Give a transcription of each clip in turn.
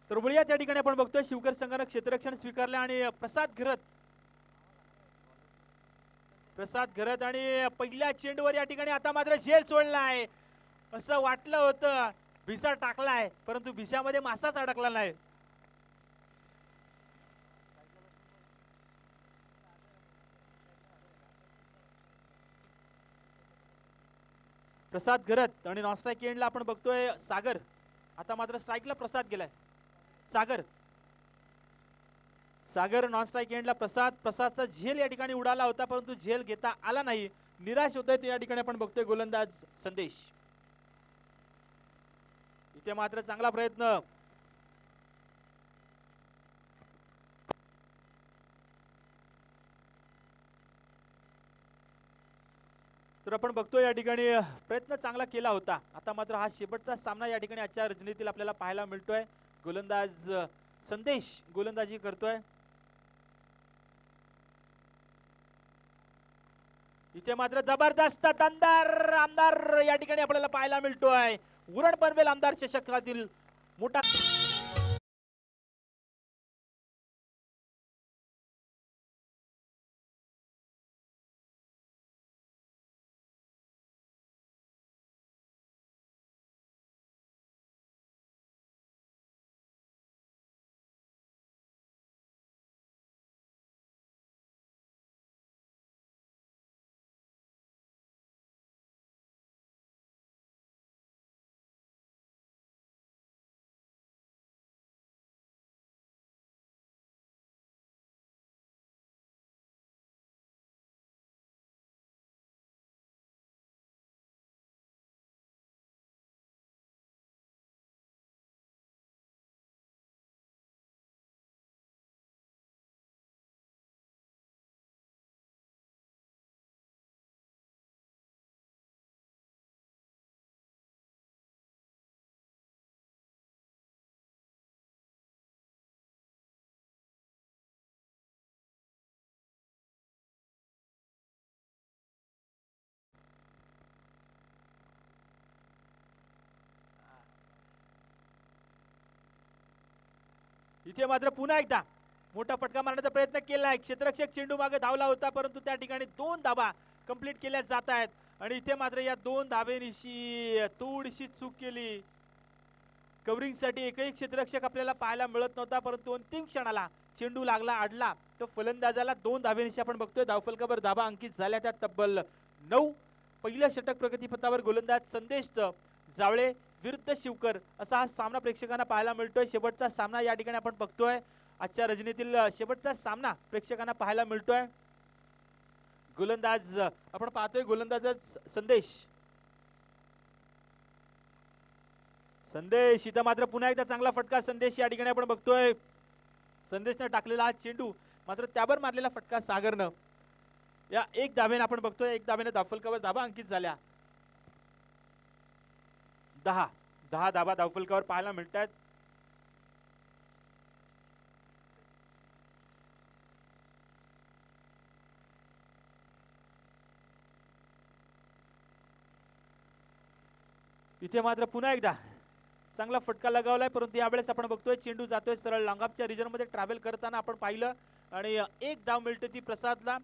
तर वळूया त्या ठिकाणी आपण बघतोय शिवकर संघाने क्षेत्ररक्षण स्वीकारले आणि प्रसाद घरत आणि पहिल्या चेंडूवर या ठिकाणी आता मात्र झेल सोडला आहे. असं वाटलं होतं भिसा टाकलाय, परंतु भिसामध्ये मासाच अडकला नाही. प्रसाद घरत आणि नॉन स्ट्राईक एंडला आपण बघतोय सागर. आता मात्र स्ट्राईकला प्रसाद गेलाय. सागर नॉन स्ट्राईक एंडला प्रसादचा झेल या ठिकाणी उडाला होता, परंतु झेल घेता आला नाही. निराश होतोय या ठिकाणी आपण बघतोय गोलंदाज संदेश. इथे मात्र चांगला प्रयत्न. तर आपण बघतोय या ठिकाणी प्रयत्न चांगला केला होता. आता मात्र हा शेवटचा सामना या ठिकाणी आजच्या रणनीतीत आपल्याला पाहायला मिळतोय. गोलंदाज संदेश गोलंदाजी करतोय. इथे मात्र जबरदस्त दमदार आमदार या ठिकाणी आपल्याला पाहायला मिळतोय. उरण पनवेल आमदार चषकातील मोठा इथे मात्र पुन्हा एकदा मोठा फटका मारण्याचा प्रयत्न केलाय. क्षेत्ररक्षक चेंडू मागे धावला होता, परंतु त्या ठिकाणी 2 धाबा कंप्लीट केल्या जात आहेत. आणि इथे मात्र या 2 धाबेनिशी थोडीशी चूक केली. कव्हरिंगसाठी एकही क्षेत्ररक्षक आपल्याला पाहायला मिळत नव्हता, परंतु अंतिम क्षणाला चेंडू लागला अडला तो फलंदाजाला 2 धाबेनिशी आपण बघतोय. धावफलकावर धाबा अंकित झाल्या त्या तब्बल 9. पहिलं षटक प्रगतीपथावर गोलंदाज संदेश जावळे विरुद्ध शिवकर असा हा सामना प्रेक्षकांना पाहायला मिळतोय. शेवटचा सामना या ठिकाणी आपण बघतोय. आजच्या रजनीतील शेवटचा सामना प्रेक्षकांना पाहायला मिळतोय. गोलंदाज आपण पाहतोय गोलंदाज संदेश इथं मात्र पुन्हा एकदा चांगला फटका संदेश या ठिकाणी आपण बघतोय. संदेशने टाकलेला हा चेंडू मात्र त्यावर मारलेला फटका सागरनं या 1 धावेने आपण बघतोय. 1 धावेने धावफलकावर धाबा अंकित झाल्या. 10 धाबा धावफलकावर पाहायला मिळतात. इथे मात्र पुन्हा एकदा चांगला फटका लगावलाय, परंतु यावेळेस आपण बघतोय चेंडू जातोय सरळ लांगापच्या रिजन मध्ये ट्रॅव्हल करताना आपण पाहिलं आणि 1 धाव मिळते ती प्रसादला.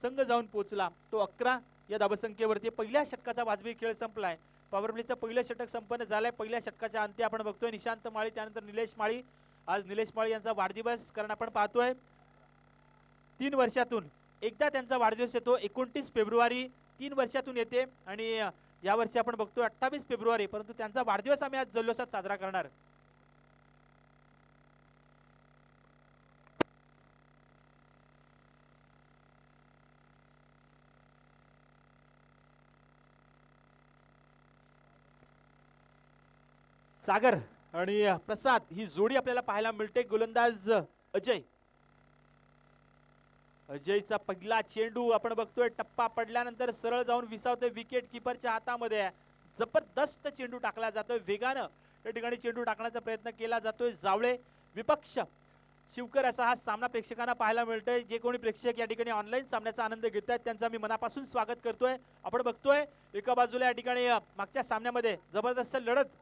संघ जाऊन पोहोचला तो 11 या धावसंख्येवरती. पहिल्या षटकाचा वाजवी खेळ संपलाय. पॉवर प्लेचं पहिलं षटक संपन्न झालंय. पहिल्या षटकाच्या अंती आपण बघतोय निशांत माळी, त्यानंतर निलेश माळी. आज निलेश माळी यांचा वाढदिवस कारण आपण पाहतोय 3 वर्षातून एकदा त्यांचा वाढदिवस येतो. 29 फेब्रुवारी 3 वर्षातून येते आणि या वर्षी आपण बघतोय 28 फेब्रुवारी, परंतु त्यांचा वाढदिवस आम्ही आज जल्लोषात साजरा करणार. सागर आणि प्रसाद ही जोडी आपल्याला पाहायला मिळते. गोलंदाज अजयचा पहिला चेंडू आपण बघतोय टप्पा पडल्यानंतर सरळ जाऊन विसावतोय विकेट किपरच्या हातामध्ये. जबरदस्त चेंडू टाकला जातोय. वेगानं या ठिकाणी चेंडू टाकण्याचा प्रयत्न केला जातोय. जावळे विपक्ष शिवकर असा हा सामना प्रेक्षकांना पाहायला मिळतोय. जे कोणी प्रेक्षक या ठिकाणी ऑनलाईन सामन्याचा आनंद घेत आहेत त्यांचा मी मनापासून स्वागत करतोय. आपण बघतोय एका बाजूला या ठिकाणी मागच्या सामन्यामध्ये जबरदस्त लढत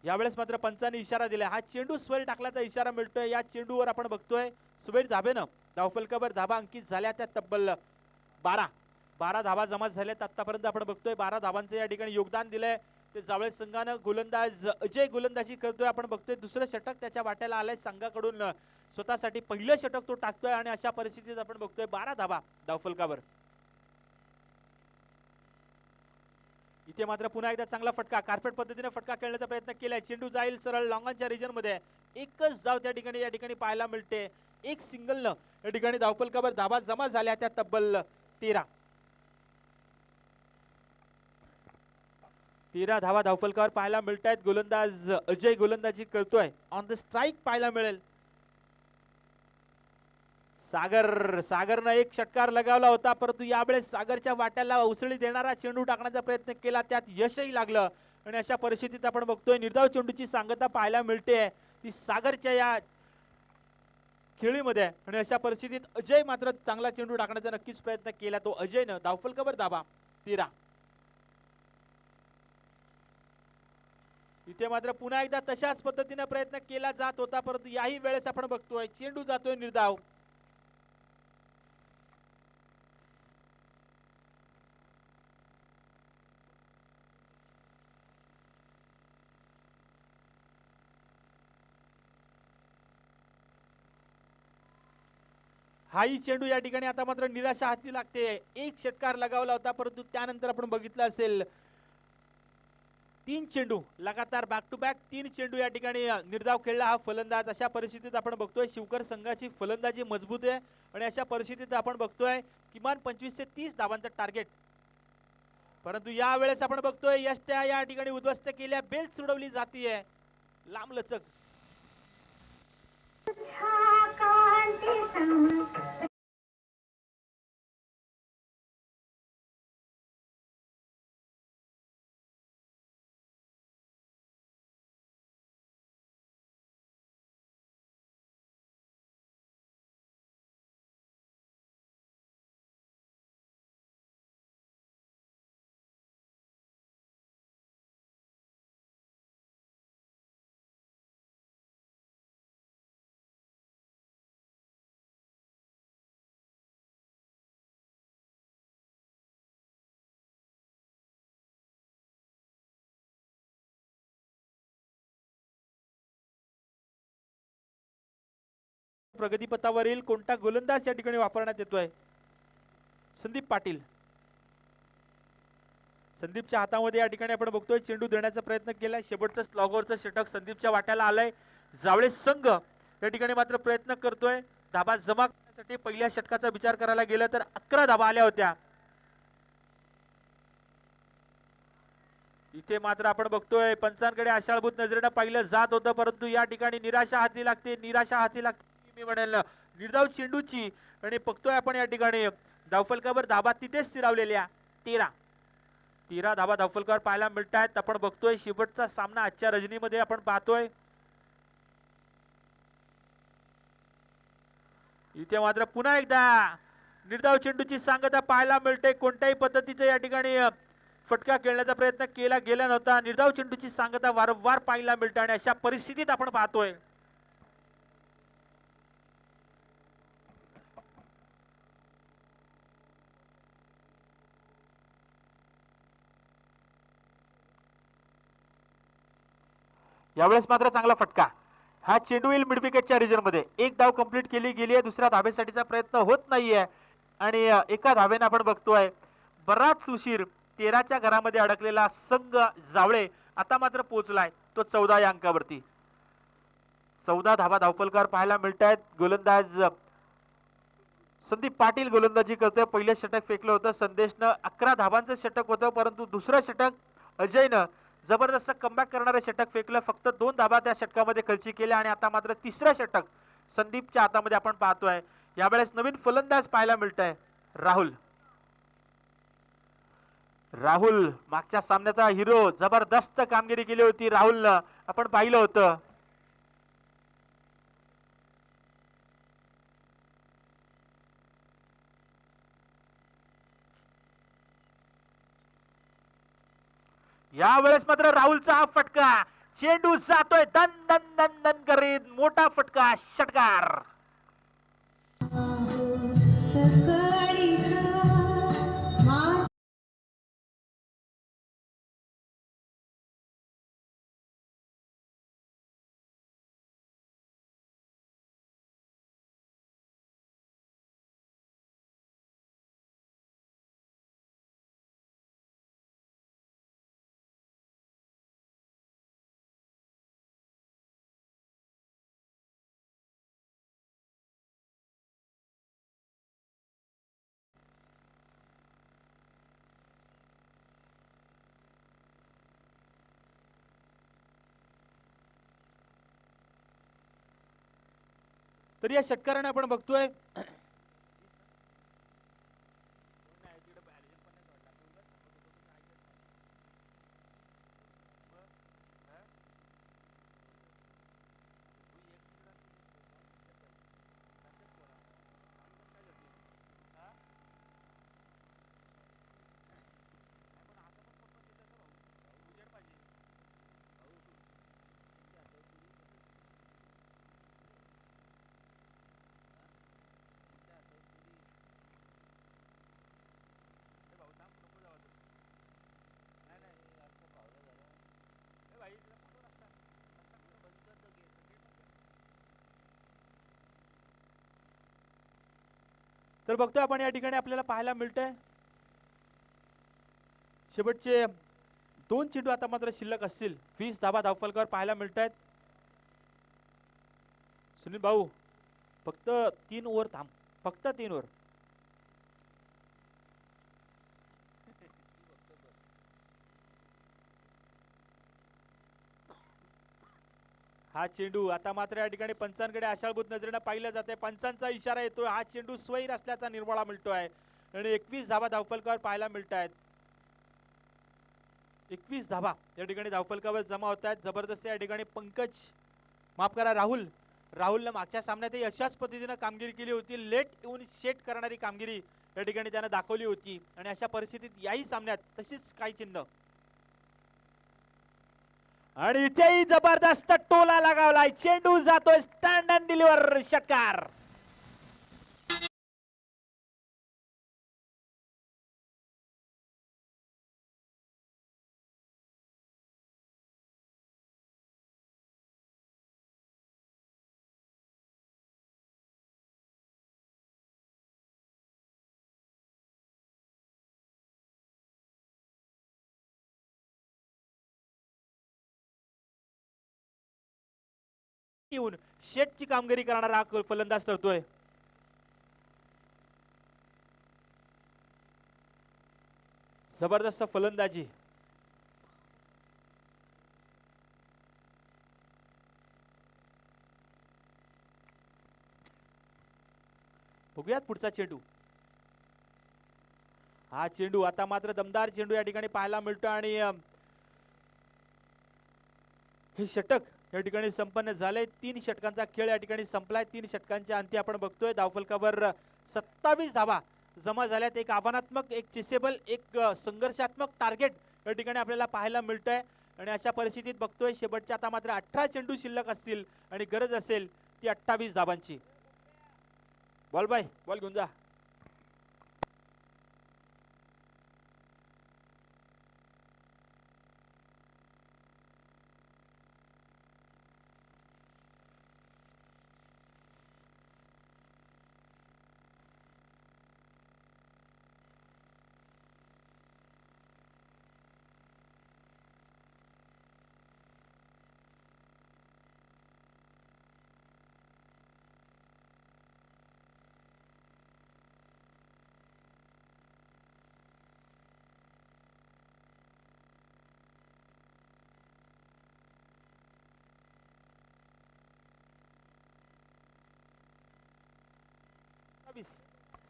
यावेळेस मात्र पंचांनी इशारा दिला, हा चेंडू स्वर टाकल्याचा इशारा मिळतोय. या चेंडूवर आपण बघतोय स्वेर धाबेनं धावफलकावर धाबा अंकित झाल्या त्या तब्बल 12 धाबा जमा झाल्यात आतापर्यंत. आपण बघतोय 12 धाबांचं या ठिकाणी योगदान दिलंय ते जावळे संघानं. गोलंदाज अजय गोलंदाजी करतोय. आपण बघतोय दुसरं षटक त्याच्या वाट्याला आलंय संघाकडून. स्वतःसाठी पहिलं षटक तो टाकतोय आणि अशा परिस्थितीत आपण बघतोय 12 धाबा धावफलकावर. इथे मात्र पुन्हा एकदा चांगला फटका, कार्पेट पद्धतीने फटका खेळण्याचा प्रयत्न केलाय. चेंडू जाईल सरळ लॉंगांच्या रिजन मध्ये. एकच धाव त्या ठिकाणी या ठिकाणी पाहायला मिळते. एक सिंगल न या ठिकाणी धावफलकावर धाबा जमा झाल्या त्या तब्बल 13 धावा धावफलकावर पाहायला मिळत आहेत. गोलंदाज अजय गोलंदाजी करतोय. ऑन द स्ट्राइक पाहायला मिळेल. सागरनं एक षटकार लगावला होता परंतु यावेळेस सागरच्या वाट्याला उसळी देणारा चेंडू टाकण्याचा प्रयत्न केला, त्यात यशही लागलं. आणि अशा परिस्थितीत आपण बघतोय निर्धाव चेंडूची सांगता पाहायला मिळते ती सागरच्या या खेळीमध्ये. आणि अशा परिस्थितीत अजय मात्र चांगला चेंडू टाकण्याचा नक्कीच प्रयत्न केला. तो अजयनं धावफलकावर धाबा 13. इथे मात्र पुन्हा एकदा तशाच पद्धतीने प्रयत्न केला जात होता परंतु याही वेळेस आपण बघतोय चेंडू जातोय निर्धाव. हाही चेंडू या ठिकाणी आता मात्र निराशा हाती लागते. एक षटकार लगावला होता परंतु त्यानंतर आपण बघितलं असेल 3 चेंडू लगातार बॅक टू बॅक 3 चेंडू या ठिकाणी निर्धाव खेळला हा फलंदाज. अशा परिस्थितीत आपण बघतोय शिवकर संघाची फलंदाजी मजबूत आहे आणि अशा परिस्थितीत आपण बघतोय किमान 25 ते 30 धावांचं टार्गेट. परंतु या वेळेस आपण बघतोय यष्ट्या या ठिकाणी उद्ध्वस्त केल्या. बेल्ट सोडवली जातीये लांब लचक. प्रगतीपथावरील कोणता गोलंदाज या ठिकाणी वापरण्यात येतोय? संदीप पाटील. संदीपच्या हातामध्ये या ठिकाणी आपण बघतोय चेंडू देण्याचा प्रयत्न केलाय. शेवटचं स्लॉगरचं षटक संदीपच्या वाट्याला आलंय. जावळे संघ या ठिकाणी मात्र प्रयत्न करतोय धाबा जमा करण्यासाठी. पहिल्या षटकाचा विचार करायला गेलं तर 11 धाबा आल्या होत्या. इथे मात्र आपण बघतोय पंचांकडे आशाळभूत नजरेनं पाहिलं जात होतं परंतु या ठिकाणी निराशा हाती लागते. मी म्हणेल निर्धाव चेंडूची. आणि बघतोय आपण या ठिकाणी धावफलकावर धाबा तिथेच स्थिरावलेल्या 13 धाबा धावफलकावर पाहायला मिळत आहेत. आपण बघतोय शेवटचा सामना आजच्या रजनीमध्ये आपण पाहतोय. इथे मात्र पुन्हा एकदा निर्धाव चेंडूची सांगता पाहायला मिळते. कोणत्याही पद्धतीचं या ठिकाणी फटका खेळण्याचा प्रयत्न केला गेला नव्हता. निर्धाव चेंडूची सांगता वारंवार पाहायला मिळते आणि अशा परिस्थितीत आपण पाहतोय यावेळेस मात्र चांगला फटका. हा चेंडू येईल मिड विकेटच्या रिजन मध्ये. एक धाव कंप्लीट केली गेली आहे. दुसऱ्या धाबेसाठीचा प्रयत्न होत नाहीये आणि एका धावेने आपण बघतोय बराच उशीर 13च्या घरामध्ये अडकलेला संघ जावळे आता मात्र पोहोचलाय तो 14 या अंकावरती. 14 धाबा धावफलकावर पाहायला मिळत आहेत. गोलंदाज संदीप पाटील गोलंदाजी करतोय. पहिलं षटक फेकलं होतं संदेशनं. 11 धाबांचं षटक होतं परंतु दुसरं षटक अजयनं जबरदस्त कमबॅक करणारे षटक फेकलं. फक्त 2 धाबा त्या षटकामध्ये खर्ची केल्या आणि आता मात्र तिसरं षटक संदीपच्या हातामध्ये आपण पाहतोय. यावेळेस नवीन फलंदाज पाहायला मिळतंय राहुल मागच्या सामन्याचा हिरो. जबरदस्त कामगिरी केली होती राहुलनं, आपण पाहिलं होतं. यावेळेस मात्र राहुलचा हा फटका चेंडू जातोय दन दन दन दन करीत, मोठा फटका, षटकार. तर या षटकाराने आपण बघतोय तर बघतोय आपण या ठिकाणी आपल्याला पाहायला मिळतंय शेवटचे 2 चेंडू आता मात्र शिल्लक असतील. 20 धाबा धावफलकावर पाहायला मिळत आहेत. सुनील भाऊ फक्त 3 ओव्हर थांब, फक्त 3 ओव्हर. हा चेंडू आता मात्र या ठिकाणी पंचांकडे आशाळभूत नजरेने पाहिलं जाते. पंचांचा इशारा येतोय, हा चेंडू स्वैर असल्याचा निर्वाळा मिळतोय आणि 21 धाबा धावफलकावर पाहायला मिळत आहेत. 21 धाबा या ठिकाणी धावफलकावर जमा होत आहेत. जबरदस्त या ठिकाणी पंकज, माफ करा राहुलनं मागच्या सामन्यातही अशाच पद्धतीने कामगिरी केली होती. लेट येऊन शेट करणारी कामगिरी या ठिकाणी त्यानं दाखवली होती आणि अशा परिस्थितीत याही सामन्यात तशीच काय चिन्ह. आणि इथेही जबरदस्त टोला लगावलाय, चेंडू जातोय स्टँड अँड डिलिव्हर, षटकार. येऊन शेटची कामगिरी करणारा हा फलंदाज ठरतोय. जबरदस्त फलंदाजी. बघूयात पुढचा चेंडू. हा चेंडू आता मात्र दमदार चेंडू या ठिकाणी पाहायला मिळतो आणि हे षटक या ठिकाणी संपन्न झाले. 3 षटकांचा खेळ या ठिकाणी संपलाय. 3 षटकांच्या अंती आपण बघतोय धावफलकावर 27 धावा जमा झाल्यात. एक आव्हानात्मक, एक चेसेबल, एक संघर्षात्मक टार्गेट या ठिकाणी आपल्याला पाहायला मिळतंय आणि अशा परिस्थितीत बघतोय शेवटचे आता मात्र 18 चेंडू शिल्लक असतील आणि गरज असेल ती 28 धाबांची. बॉल बाय, बॉल घेऊन जा.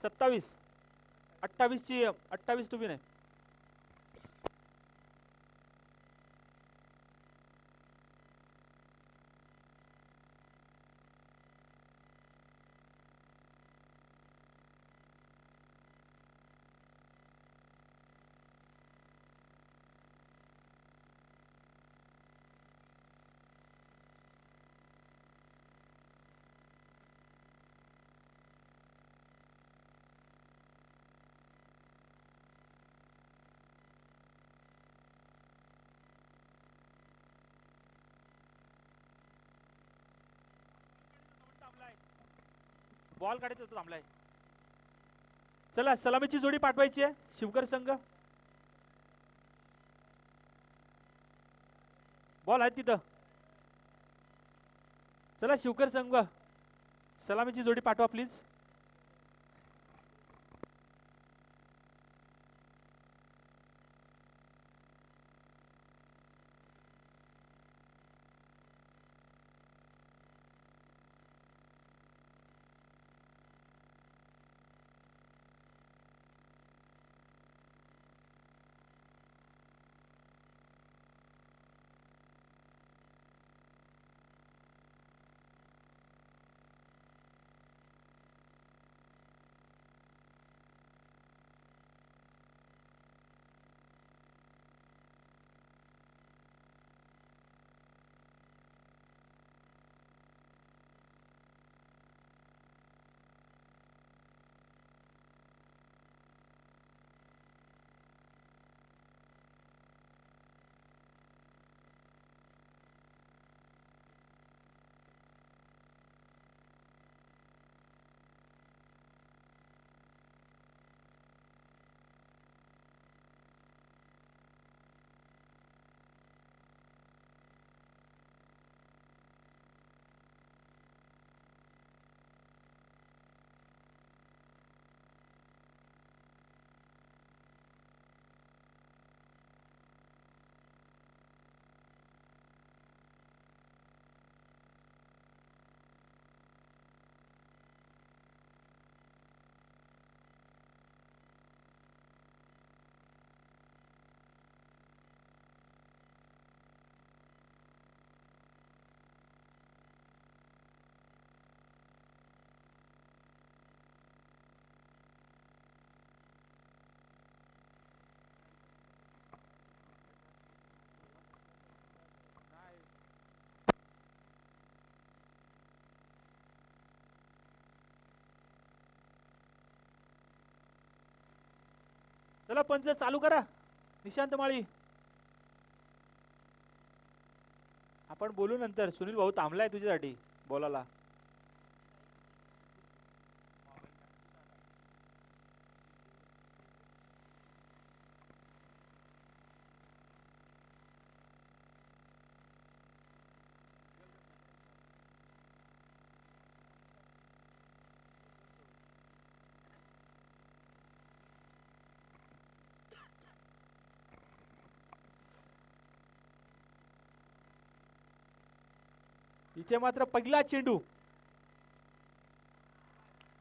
सत्तावीस 28 तुम्ही नाही. बॉल काढत होतो थांबलाय. चला सलामीची जोडी पाठवायची आहे शिवकर संघ. बॉल आहे तिथं. चला शिवकर संघ सलामीची जोडी पाठवा प्लीज. चला पंच चालू करा. निशांत माळी आपण बोलू नंतर. सुनील भाऊ थांबलाय तुझ्यासाठी बोलायला. इथे मात्र पहिला चेंडू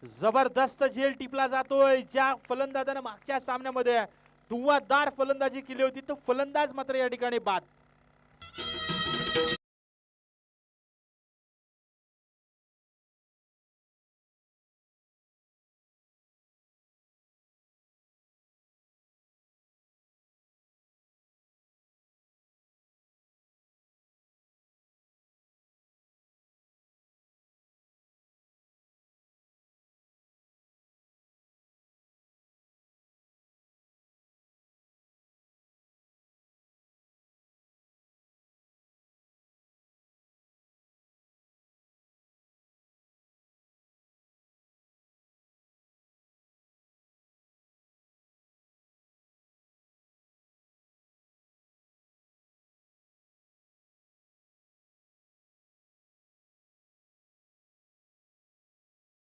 जबरदस्त झेल टिपला जातोय. ज्या फलंदाजाने मागच्या सामन्यामध्ये धुव्वाधार फलंदाजी केली होती तो फलंदाज मात्र या ठिकाणी बाद.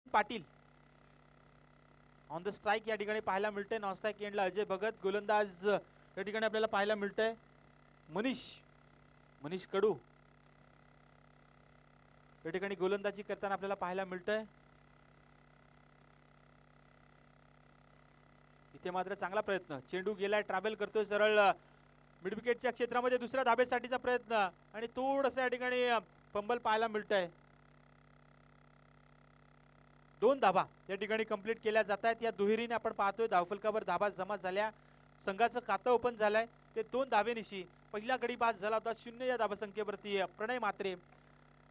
पाटील ऑन द स्ट्राइक या ठिकाणी पाहायला मिळते. नॉन स्ट्राइक एंडला अजय भगत गोलंदाज या ठिकाणी आपल्याला पाहायला मिळतंय. मनीष कडू या ठिकाणी गोलंदाजी करताना आपल्याला पाहायला मिळतंय. इथे मात्र चांगला प्रयत्न. चेंडू गेलाय ट्रॅव्हल करतोय सरळ मिड विकेटच्या क्षेत्रामध्ये. दुसऱ्या धाबेसाठीचा प्रयत्न आणि थोडंसं या ठिकाणी फंबल पाहायला मिळतंय. 2 धाबा या ठिकाणी कंप्लीट केल्या जात आहेत. या दुहेरीने आपण पाहतोय धावफलकावर धाबा जमा झाल्या. संघाचं खातं ओपन झालंय. ते 2 धाबेनिशी पहिला गडी बाद झाला होता 0 या धाबसंख्येवरती प्रणय मात्रे.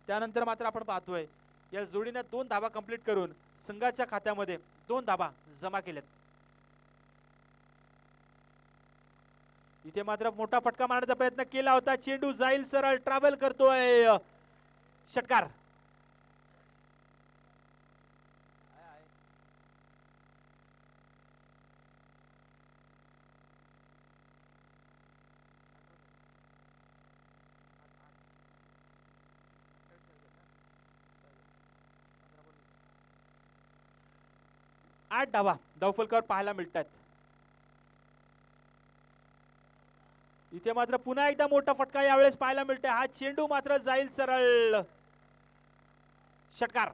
त्यानंतर मात्र आपण पाहतोय या जोडीने 2 धाबा कंप्लीट करून संघाच्या खात्यामध्ये 2 धाबा जमा केल्यात. इथे मात्र मोठा फटका मारण्याचा प्रयत्न केला होता. चेंडू जाईल सरळ ट्रॅव्हल करतोय. षटकार 8 धावा धावफलकावर पाहायला मिळतात. इथे मात्र पुन्हा एकदा मोठा फटका यावेळेस पाहायला मिळते. हा चेंडू मात्र जाईल सरळ षटकार.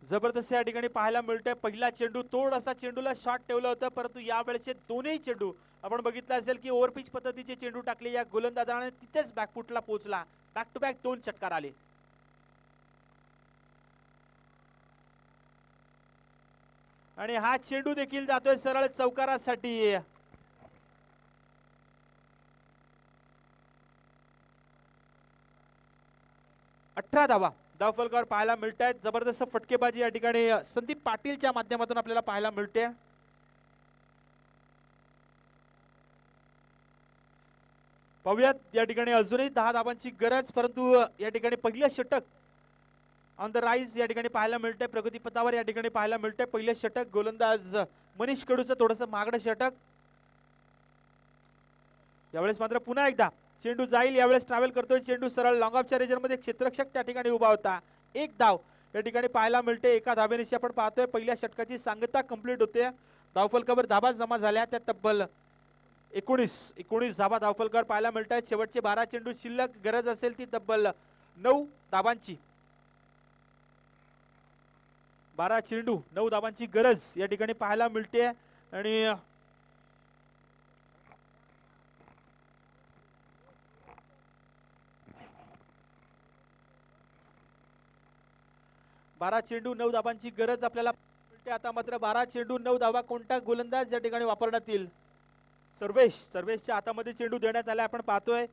जबरदस्त या ठिकाणी पाहायला मिळतोय. पहिला चेंडू थोडासा चेंडूला शॉट ठेवलं होतं, परंतु यावेळेचे दोन्ही चेंडू आपण बघितलं असेल की ओव्हरपिच पद्धतीचे चेंडू टाकले या गोलंदाजाने, तिथेच बॅकफुटला पोहोचला. बॅक टू बॅक 2 षटकार आले. आणि हा चेंडू देखील जातोय सरळ चौकारासाठी. अठरा धावा धावफलकावर पाहायला मिळत आहेत. जबरदस्त फटकेबाजी या ठिकाणी संदीप पाटीलच्या माध्यमातून आपल्याला पाहायला मिळते. पाहूयात या ठिकाणी अजूनही 10 धावांची गरज, परंतु या ठिकाणी पहिलं षटक ऑन द राईज या ठिकाणी पाहायला मिळतंय. प्रगतीपथावर या ठिकाणी पाहायला मिळतंय. पहिलं षटक गोलंदाज मनीष कडूचं थोडंसं मागडं षटक. यावेळेस मात्र पुन्हा एकदा चेंडू जाईल. यावेळेस ट्रॅव्हल करतोय चेंडू सरळ लॉंग ऑफच्या रेंजरमध्ये. क्षेत्ररक्षक त्या ठिकाणी उभा होता. 1 धाव या ठिकाणी पाहायला मिळते. एका धावेनिशी आपण पाहतोय पहिल्या षटकाची सांगता कंप्लीट होते. धावफलकावर धावा जमा झाल्या त्या तब्बल 19 धावा धावफलकावर पाहायला मिळत आहेत. शेवटचे 12 चेंडू शिल्लक. गरज असेल ती तब्बल 9 धावांची. 12 चेंडू 9 धावांची गरज या ठिकाणी पाहायला मिळते. आणि 12 चेंडू 9 धावांची गरज आपल्याला मिळते. आता मात्र 12 चेंडू 9 धावा कोणता गोलंदाज या ठिकाणी वापरण्यात येईल? सर्वेशच्या हातामध्ये चेंडू देण्यात आला. आपण पाहतोय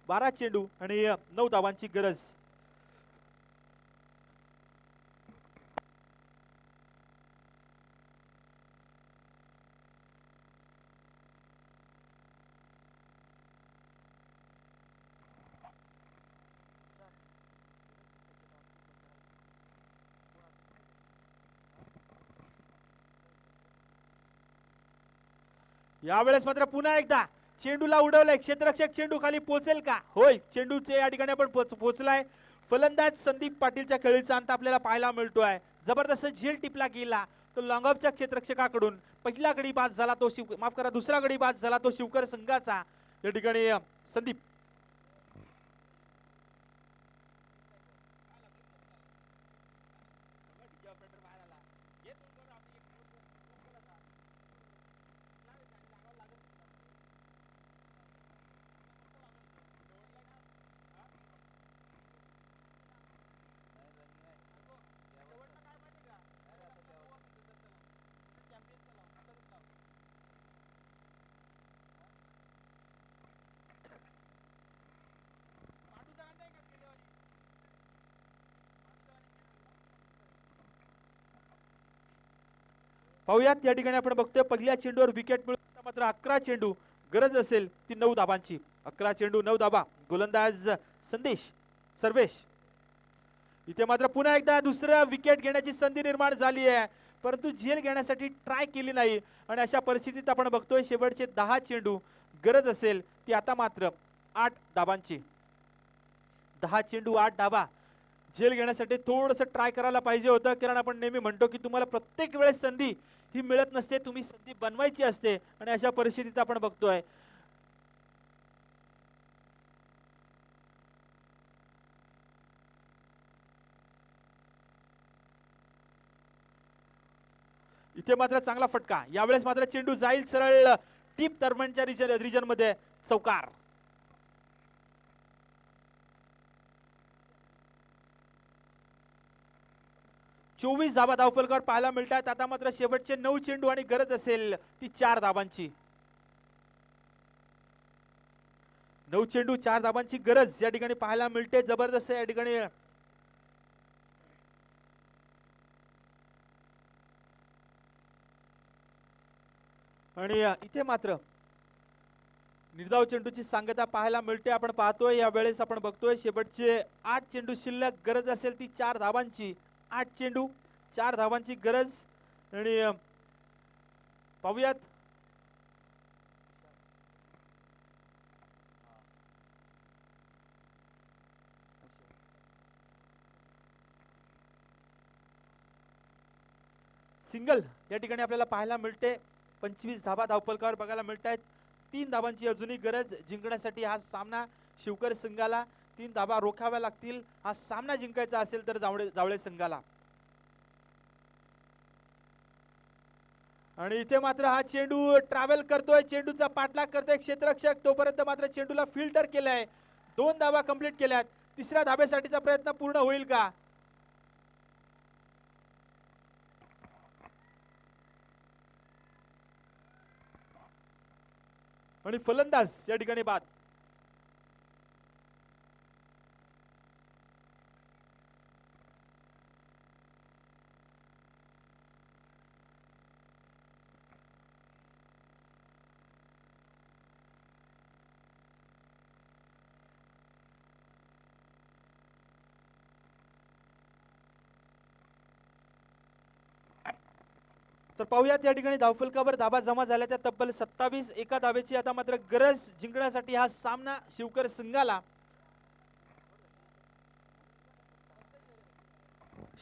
12 चेंडू आणि 9 धावांची गरज. यावेळेस मात्र पुन्हा एकदा चेंडूला उडवलंय. क्षेत्ररक्षक चेंडू खाली पोहोचेल का? होय, चेंडूचे या ठिकाणी आपण पोहोचलाय. फलंदाज संदीप पाटीलच्या खेळीचा अंत आपल्याला पाहायला मिळतोय. जबरदस्त झेल टिपला गेला तो लॉंग ऑफच्या क्षेत्ररक्षकाकडून. पहिला गडी बाद झाला तो दुसरा गडी बाद झाला तो शिवकर संघाचा. या ठिकाणी संदीप पाहूयात. या ठिकाणी आपण बघतोय पहिल्या चेंडूवर विकेट मिळून मात्र 11 चेंडू गरज असेल ती 9 धाबांची. 11 चेंडू 9 धाबा. गोलंदाज सर्वेश. इथे मात्र पुन्हा एकदा दुसऱ्या विकेट घेण्याची संधी निर्माण झाली आहे, परंतु झेल घेण्यासाठी ट्राय केली नाही. आणि अशा परिस्थितीत आपण बघतोय शेवटचे 10 चेंडू गरज असेल ती आता मात्र 8 धाबांची. 10 चेंडू 8 धाबा. झेल घेण्यासाठी थोडंसं ट्राय करायला पाहिजे होतं, कारण आपण नेहमी म्हणतो की तुम्हाला प्रत्येक वेळेस संधी ही मिळत नसते, तुम्ही संधी बनवायची असते. आणि अशा परिस्थितीत आपण बघतोय इथे मात्र चांगला फटका. यावेळेस मात्र चेंडू जाईल सरळ टीप दरम्यानच्या रिजन मध्ये. चौकार. चोवीस धाबा धावफलकावर पाहायला मिळतात. आता मात्र शेवटचे 9 चेंडू आणि गरज असेल ती 4 धाबांची. 9 चेंडू 4 धाबांची गरज या ठिकाणी पाहायला मिळते. जबरदस्त या ठिकाणी आणि इथे मात्र निर्धाव चेंडूची सांगता पाहायला मिळते. आपण पाहतोय या वेळेस आपण बघतोय शेवटचे 8 चेंडू शिल्लक. गरज असेल ती 4 धाबांची. 8 चेंडू 4 धाबांची गरज. आणि पाहूयात सिंगल या ठिकाणी आपल्याला पाहायला मिळते. 25 धाबा धावफलकावर बघायला मिळत आहेत. 3 धाबांची अजूनही गरज जिंकण्यासाठी हा सामना शिवकर संघाला 3 धाबा रोखाव्या लागतील हा सामना जिंकायचा असेल तर जावळे संघाला. आणि इथे मात्र हा चेंडू ट्रॅव्हल करतोय, चेंडूचा पाठलाग करतोय क्षेत्ररक्षक, तोपर्यंत मात्र चेंडूला फिल्टर केलाय. 2 धाबा कंप्लीट केल्यात. तिसऱ्या धाब्यासाठीचा प्रयत्न पूर्ण होईल का? आणि फलंदाज या ठिकाणी बाद. तर पाहूयात या ठिकाणी धावफलकावर धाबा जमा झाल्या त्या तब्बल 27. एका धावेची आता मात्र गरज जिंकण्यासाठी हा सामना शिवकर संघाला.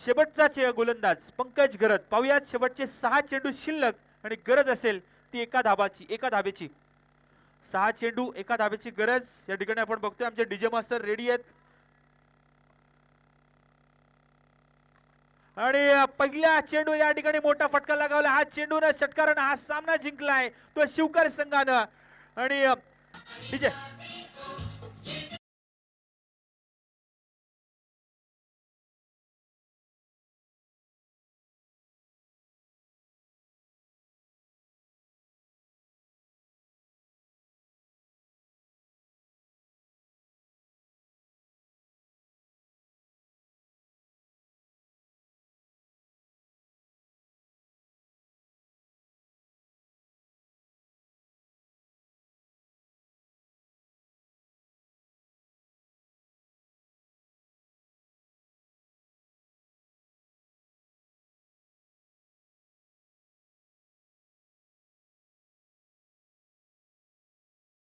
शेवटचा गोलंदाज पंकज गरज. पाहूयात शेवटचे 6 चेंडू शिल्लक आणि गरज असेल ती एका धाबेची. 6 चेंडू एका धाबेची गरज या ठिकाणी आपण बघतोय. आमचे डीजे मास्टर रेडी आहेत. आणि पहिल्या चेंडू या ठिकाणी मोठा फटका लगावला. हा चेंडूने षटकाराने हा सामना जिंकलाय तो शिवकर संघानं. आणि डीजे